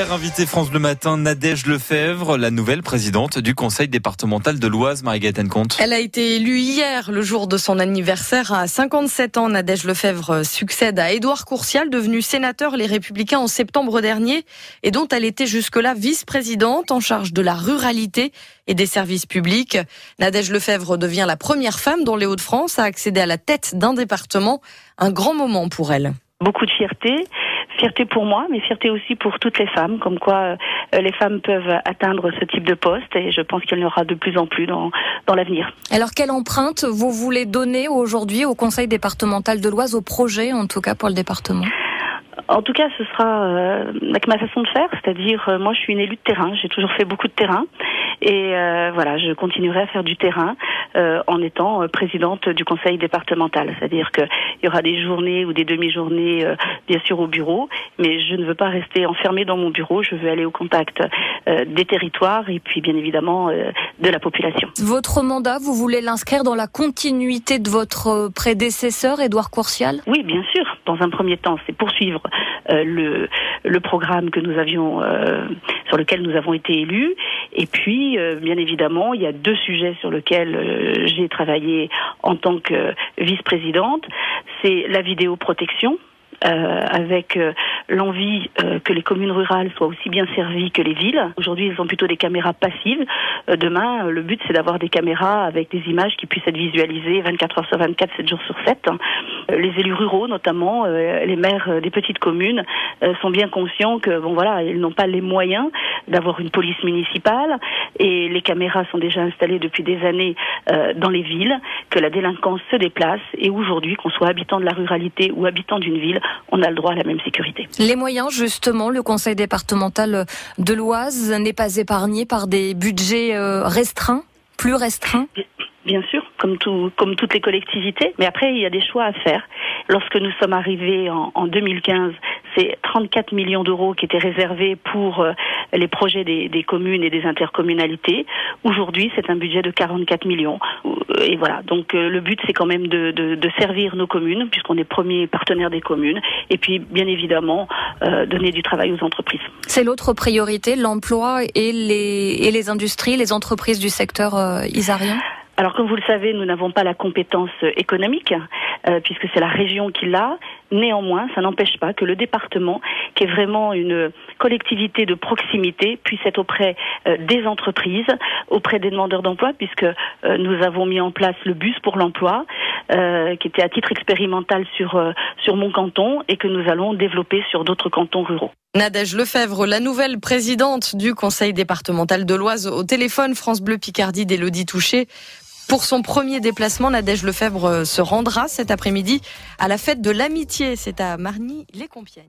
Hier, invité France Bleu Matin, Nadège Lefebvre, la nouvelle présidente du conseil départemental de l'Oise, Marie-Gaëtane Comte. Elle a été élue hier, le jour de son anniversaire. À 57 ans, Nadège Lefebvre succède à Édouard Courcial, devenu sénateur Les Républicains en septembre dernier, et dont elle était jusque-là vice-présidente en charge de la ruralité et des services publics. Nadège Lefebvre devient la première femme dans les Hauts-de-France à accéder à la tête d'un département. Un grand moment pour elle. Beaucoup de fierté pour moi, mais fierté aussi pour toutes les femmes, comme quoi les femmes peuvent atteindre ce type de poste, et je pense qu'il y en aura de plus en plus dans l'avenir. Alors quelle empreinte vous voulez donner aujourd'hui au conseil départemental de l'Oise, au projet en tout cas pour le département ? En tout cas, ce sera avec ma façon de faire, c'est-à-dire moi je suis une élue de terrain, j'ai toujours fait beaucoup de terrain, et voilà, je continuerai à faire du terrain en étant présidente du conseil départemental, c'est-à-dire qu'il y aura des journées ou des demi-journées bien sûr au bureau, mais je ne veux pas rester enfermée dans mon bureau, je veux aller au contact des territoires et puis bien évidemment de la population. Votre mandat, vous voulez l'inscrire dans la continuité de votre prédécesseur, Édouard Courcial ? Oui, bien sûr. Dans un premier temps, c'est poursuivre le programme que nous avions sur lequel nous avons été élus. Et puis, bien évidemment, il y a deux sujets sur lesquels j'ai travaillé en tant que vice-présidente. C'est la vidéoprotection, avec l'envie que les communes rurales soient aussi bien servies que les villes. Aujourd'hui, ils ont plutôt des caméras passives. Demain, le but, c'est d'avoir des caméras avec des images qui puissent être visualisées 24 heures sur 24, 7 jours sur 7. Les élus ruraux, notamment, les maires des petites communes, sont bien conscients que, bon voilà, ils n'ont pas les moyens d'avoir une police municipale, et les caméras sont déjà installées depuis des années dans les villes, que la délinquance se déplace, et aujourd'hui, qu'on soit habitant de la ruralité ou habitant d'une ville, on a le droit à la même sécurité. Les moyens, justement, le conseil départemental de l'Oise n'est pas épargné par des budgets restreints, plus restreints ? Bien sûr, comme toutes les collectivités, mais après, il y a des choix à faire. Lorsque nous sommes arrivés en 2015, c'est 34 millions d'euros qui étaient réservés pour les projets des communes et des intercommunalités. Aujourd'hui, c'est un budget de 44 millions. Et voilà, donc le but, c'est quand même de servir nos communes, puisqu'on est premier partenaire des communes, et puis, bien évidemment, donner du travail aux entreprises. C'est l'autre priorité, l'emploi et les industries, les entreprises du secteur isarien ? Alors, comme vous le savez, nous n'avons pas la compétence économique, puisque c'est la région qui l'a. Néanmoins, ça n'empêche pas que le département, qui est vraiment une collectivité de proximité, puisse être auprès des entreprises, auprès des demandeurs d'emploi, puisque nous avons mis en place le bus pour l'emploi, qui était à titre expérimental sur mon canton, et que nous allons développer sur d'autres cantons ruraux. Nadège Lefebvre, la nouvelle présidente du conseil départemental de l'Oise, au téléphone France Bleu Picardie d'Élodie Touché. Pour son premier déplacement, Nadège Lefebvre se rendra cet après-midi à la fête de l'amitié. C'est à Margny-les-Compiègnes.